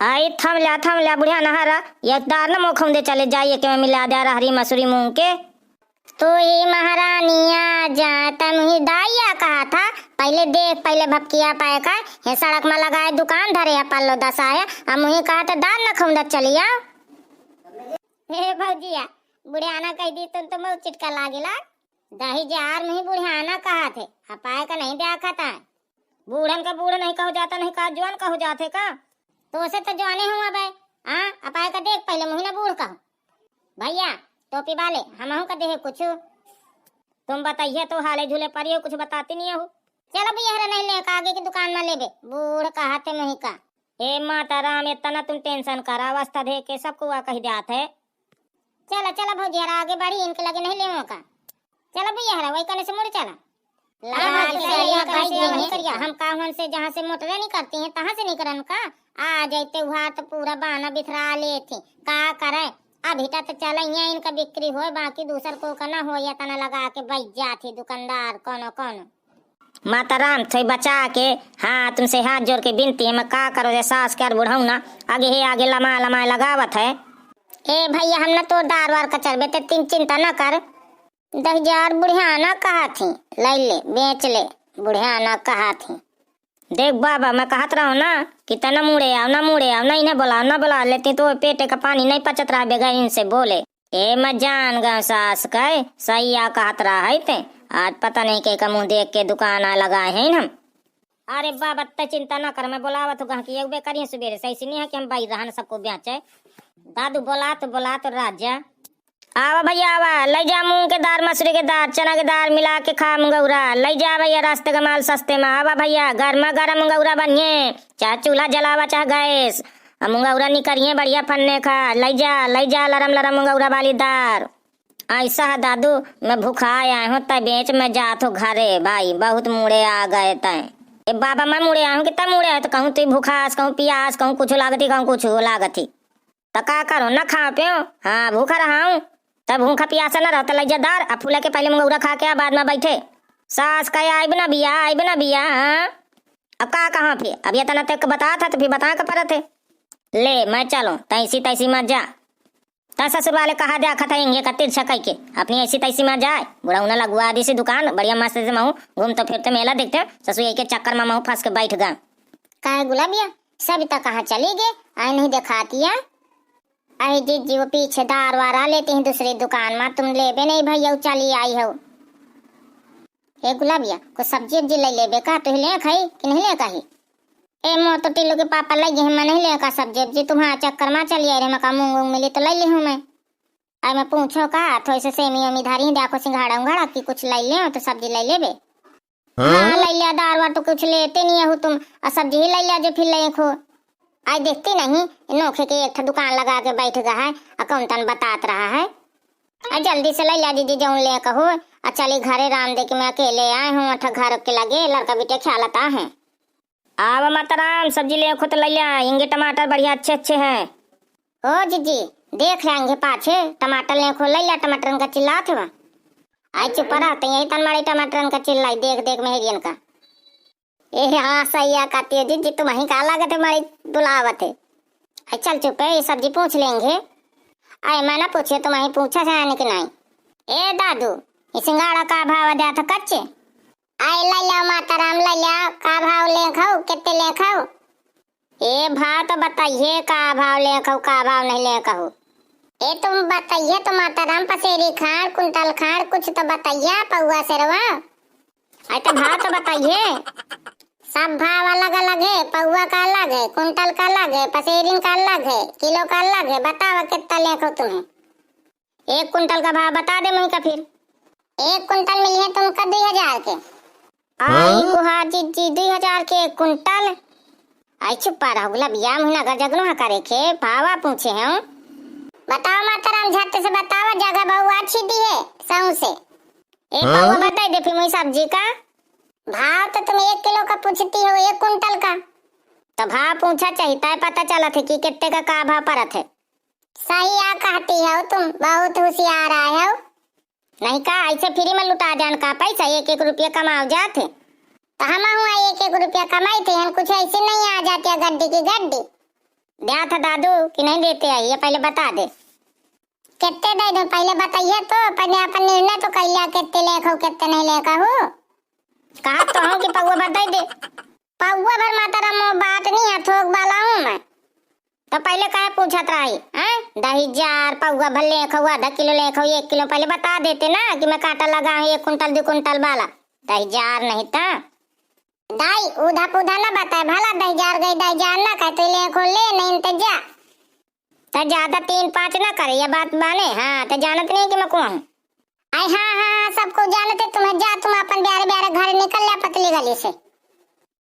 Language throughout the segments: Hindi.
आई थम ल्या बुढ़िया नहारा एक दार न मोखम दे चले जाइए के मैं मिला दे हरी मसूरी मूंग के। तो ही महारानिया जाता मुझे दाइया कहा था पहले देख पहले भपकिया पाए का ये सड़क में लगाए दुकान धरे या पल्लो दस आया अब मुझे कहा था दार न खम चलिया। हे भौजिया बुढ़ियाना कह दी तुम तो मुँह चिटका लागेला दही जार मुझे बुढ़ियाना कहा थे अपाए का नहीं देखा था बूढ़न का बूढ़ नहीं कहो जाता नहीं कहा जवान कहो जाते का तो उसे तो जवाने हूँ अब हाँ अपाए का देख पहले मुझे ना बूढ़ कहो भैया टोपी वाले हम का देहे कुछ तुम बताइए तो हाले झूले परियो कुछ बताती नहीं हो। चलो भैया नहीं ले आगे की दुकान में लेबे बूढ़ कहा थे मुही का हे माता राम इतना तुम टेंशन करा अवस्था दे के सबको वह कही जात है। चलो चलो भौजी आगे बढ़ी इनके लगे नहीं ले का चलो भैया वही करने से मुड़ चला हम काहन से जहाँ से मोटरे नहीं करती हैं तहाँ से नहीं करन का आ जाते हुआ तो पूरा बहाना बिखरा ले थी का करे अभी तक तो चल इनका बिक्री हो बाकी दूसर को का ना हो या तना लगा के बैठ जाती दुकानदार कौन कौन। माता राम थे बचा के हाँ तुमसे हाथ जोड़ के बिनती है मैं का करो जे सास के बुढ़ाऊ ना आगे लमा लमा लगावत है। ए भैया हम ना तो दार वार का चल बेटे तीन चिंता न कर 10,000 बुढ़िया ना कहा थी ले बेच ले बुढ़िया ना कहा थी। देख बाबा मैं कहत रहा हूँ ना कि तना मुड़े आओ नहीं ना बुला लेती तो पेटे का पानी नहीं पचत रहा बेगा इनसे बोले ए मैं जान गा सास कहे सही आ कहत रहा है ते आज पता नहीं के मुँह देख के दुकान आ लगाए हैं हम। अरे बाबा त चिंता ना कर मैं बोलावत हूँ कि एक बे करिए सुबेरे सही से नहीं है कि हम बाई रहन सबको बेचे दादू बोला तो राजा आवा भैया आवा ले जा मूंग के दार मसूरी के दार चना के दार मिला के खा मंगौरा ले जा भैया रास्ते का माल सस्ते में आवा भैया गर्मा गर्म मंगौरा बनिए चाहे चूल्हा जलावा चाहे गैस मंगौरा निकरिए बढ़िया फन्ने खा ले जा लरम लरम मंगौरा वाली दार। ऐसा है दादू मैं भूखा आया हूँ तय बेच में जात हूँ घरे भाई बहुत मुड़े आ गए तय बाबा मैं मुड़े आया हूँ कितना मुड़े है तो कहूँ तु भूखास कहूँ पियास कहूँ कुछ लागती कहूँ कुछ लागती तो का करो न खा पियो हाँ भूखा रहा हूँ तब भूखा पियासा न रहता लज्जादार अब फूला के पहले मंगौरा खा के बाद में बैठे सास का आई बना बिया हाँ अब का कहाँ फिर अब ये तना तक बता था तो फिर बता के पर थे ले मैं चलो तैसी मत जा ता ससुर वाले कहा दे खताएंगे कत्तिर छकई के अपनी ऐसी तैसी मत जाए बुढ़ा उन्हें लगवा दी सी दुकान बढ़िया मस्त से महू घूमते फिरते मेला देखते ससुर एक चक्कर में महू फंस के बैठ गए का गुलाबिया सब तक कहाँ चली गए आई नहीं दिखाती है आई जी वो पीछे दार वारा लेती हैं दूसरी दुकान में तुम लेबे नहीं भैया चली आई हो। ए गुलाबिया कुछ सब्जी उब्जी ले लेबे का तो ले खाई कि नहीं ले कही ए मो तो टिल्लू के पापा लग गए मैं नहीं ले का सब्जी उब्जी तुम्हारा चक्कर में चली आई मैं का मूंग मिली तो ले ली हूँ मैं आई मैं पूछो का थोड़ी से सेमी उमी धारी देखो सिंघाड़ा उंघाड़ा की कुछ ले ले तो सब्जी ले लेबे हाँ ले लिया दार वार तो कुछ लेते नहीं हो तुम और सब्जी ही ले लिया जो फिर ले खो आई देखती नहीं नोखे के एक दुकान लगा के बैठ गया है अकाउंटन बतात रहा है जल्दी से ले लिया दीदी जो ले कहो चली घरे राम दे के मैं अकेले आए हूँ अठ घर के लगे लड़का बेटे ख्यालता है आवा माता राम सब्जी ले खुद ले लिया इंगे टमाटर बढ़िया अच्छे हैं ओ जीजी देख लेंगे पाछे टमाटर ले खो ले लिया टमाटर का चिल्लात हुआ आई चुप रहते यही तन मारी टमाटर का चिल्लाई देख मेहरियन का ए हाँ सही है कहती है जी तुम वहीं का लागत है हमारी बुलावत है चल चुप है ये सब्जी पूछ लेंगे आए मैं ना पूछे तुम वहीं पूछा जाने कि नहीं ए दादू ये सिंगाड़ा का भाव दिया था कच्चे आए ले लिया माता राम ले लिया का भाव ले खाओ कितने ले खाओ ए भाव तो बताइए का भाव ले खाओ का भाव नहीं ले खाओ ए तुम बताइए तो माता राम पसेरी खाड़ कुंटल खाड़ कुछ तो बताइए पौआ सेरवा आई तो भाव तो बताइए सब भाव अलग अलग है पौआ का अलग है कुंटल का अलग है पसेरीन का अलग है किलो का अलग है बताओ कितना लेखो तुम्हें एक कुंटल का भाव बता दे मुझे का फिर एक कुंटल मिली है तुमका 2,000 के आई गुहा जी 2,000 के एक कुंटल आई चुप्पा रहो गुलाबिया मुझे घर जगनो करे के भावा पूछे हैं बताओ माता राम झट से बताओ जगह बहु अच्छी दी है सौ से एक भाव बता दे फिर मुझे सब्जी का भाव तो तुम 1 किलो का पूछती हो 1 कुंटल का तो भाव पूछा चाहिए पता चला थे कि कितने का भाव परत है सही आ कहती हो तुम बहुत होशियार आए हो नहीं का ऐसे फ्री में लुटा जान का पैसा 1-1 रुपया कमाओ जाते तो हम हुआ 1-1 रुपया कमाई थे हम कुछ ऐसे नहीं आ जाती गड्डी की गड्डी दिया था दादू कि नहीं देते आई, ये पहले बता दे। कितने दे दो पहले बताइए तो, पहले अपन निर्णय तो कर लिया कितने लेखो कितने नहीं लेखा हो। कहा तो हूँ कि पौवा भर दे दे। पौवा भर माता राम बात नहीं है, थोक वाला हूँ मैं। तो पहले कहे पूछत रही हैं 10,000 पौवा भर लेखो, आधा किलो लेखो, 1 किलो, पहले बता देते ना कि मैं काटा लगा 1 कुंटल 2 कुंटल वाला। 10,000 नहीं था दाई, उधा पुधा ना बताए भला 10,000 गई 10,000 ना कहे तो लेखो ले, नहीं तो जा। तो ज्यादा 3-5 ना करे, ये बात माने। हाँ तो जानत नहीं कि मैं कौन हूँ। हाँ हाँ सबको जानते, तुम्हें जा, तुम अपन ब्यारे ब्यारे घर निकल ले पतली गली से।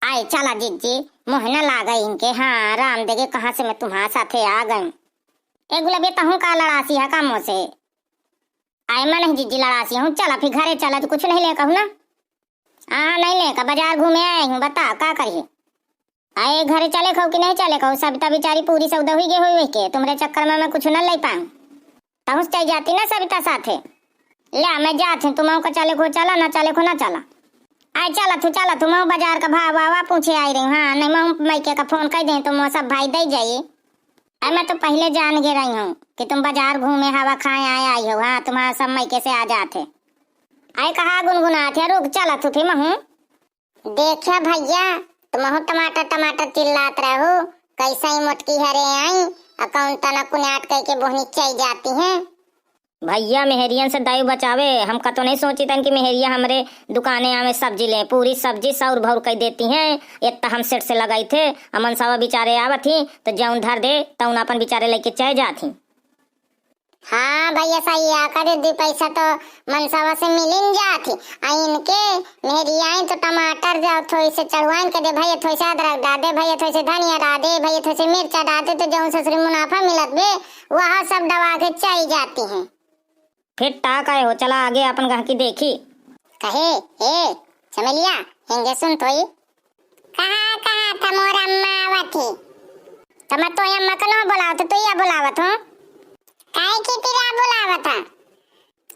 आए चला जीजी, मोहना ला गई इनके। हाँ राम देगे कहाँ से मैं तुम्हारे साथे आ गई। एक गुलाबी तहूँ का लड़ासी है कामों से। आए मैं नहीं जीजी लड़ासी हूँ, चला फिर घरे चला तो कुछ नहीं लेकर हूँ ना। हाँ नहीं लेकर, बाजार घूमे आए हूँ, बता क्या करिए। आए घरे चले खाओ कि नहीं चले खाओ, सविता बेचारी पूरी सौदा हुई गई हुई के, तुम्हारे चक्कर में मैं कुछ न ले पाऊँ। तहु चल जाती ना सविता साथे। ले मैं जाती हूँ, तुम को चले खो चला, ना चले खो ना चला। आए चला तुम बाजार का भाव वावा पूछे आई रही। हाँ नहीं मैं मैके का फोन कर दें तुम सब भाई दे जाइए। अरे मैं तो पहले जान गे रही हूँ कि तुम बाजार घूमे हवा खाए आए आई हो। हाँ तुम्हारा सब मैके से आ जाते। आए कहा गुनगुनाते, रुक चला तू थी महू। देखा भैया तुम टमाटर चिल्लात रहो, कैसा ही मोटकी हरे आई अकाउंट तना कुनाट करके बोहनी चल जाती हैं। भैया मेहरियन से दायु बचावे, हम का तो नहीं सोची तन कि मेहरिया हमरे दुकाने आवे सब्जी ले, पूरी सब्जी सौर भौर कर देती हैं। इतना हम सेट से लगाई थे, अमन सावा बेचारे आवत थी तो जौन धर दे तौन अपन बेचारे लेके चल जाती। हाँ भैया सही आकर 2 पैसा तो मनसावा से मिलिन जाती। इनके मेरी आई तो टमाटर जाओ थोड़ी से चढ़वाइन कर दे भैया, थोड़ी से अदरक डाल दे भैया, थोड़ी से धनिया डाल दे भैया, थोड़ी से मिर्चा डाल दे, तो जौन ससुरी मुनाफा मिलत बे वहाँ सब दबा के चल जाती हैं। फिर टाक आए हो, चला आगे अपन गाहकी देखी। कहे ए चमेलिया हिंगे सुन तोई कहा था मोर अम्मा आवत थी, तो मैं तो अम्मा का ना बुलावत तो या बुलावत हूँ काहे की तेरा बुलावत था।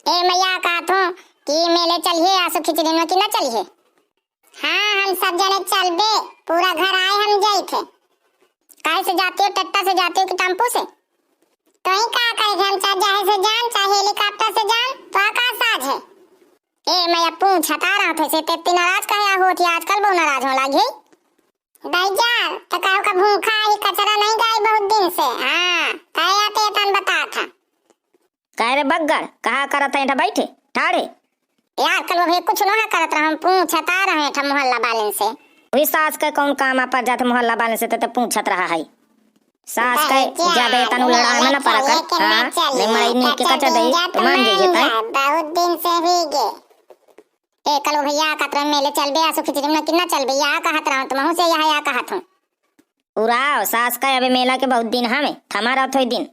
ए मैया कहत हूँ कि मेले चलिए आसो खिचड़ी में कि ना चलिए। हाँ हम सब जने चलबे, पूरा घर आए हम जाई थे। काहे से जाती हो, टट्टा से जाती हो कि टेम्पो से? तो ही का करेंगे हम, चाहे जहाज से जान चाहे हेलीकॉप्टर से जान, तो आकाश साज है। ए मैं पूछ हटा रहा थे से तेती नाराज कहे होती, आजकल बहुत नाराज हो लगी। भैया तो कहो का भूखा ही कचरा नहीं गई बहुत दिन से। हाँ कहे आते तन बता था। कह रे बग्गर कहा करत है बैठे ठाड़े यार, कल वो कुछ ना करत रहा, हम पूछ हटा रहे थे मोहल्ला वाले से। वही सास का कौन काम आ पर जाते मोहल्ला वाले से तो पूछत रहा है। सास का ज्यादा तनु लड़ा में ना पड़ा कर। हां नहीं मई नी के कचा दे तो मान जाइए ता बहुत दिन से ही गे। ए कल भैया कतरा मेले चल बे आसो खिचड़ी में कितना चल बे या कहत रहा तुम से या कहत हूं। उराव सास का अबे मेला के बहुत दिन हमें हमारा थोई दिन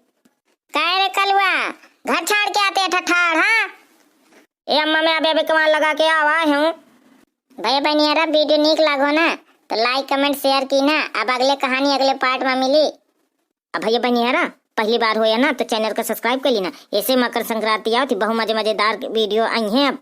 काहे रे कलवा घर छाड़ के आते ठठाड़। हां ए अम्मा मैं अबे कमाल लगा के आवा हूं। भाई बहनियारा वीडियो नीक लागो ना तो लाइक कमेंट शेयर की ना। अब अगले कहानी अगले पार्ट में मिली। अब भैया बहनियारा पहली बार होया ना तो चैनल को सब्सक्राइब कर लेना। ऐसे मकर संक्रांति आओ थी बहु मजेदार वीडियो आई हैं।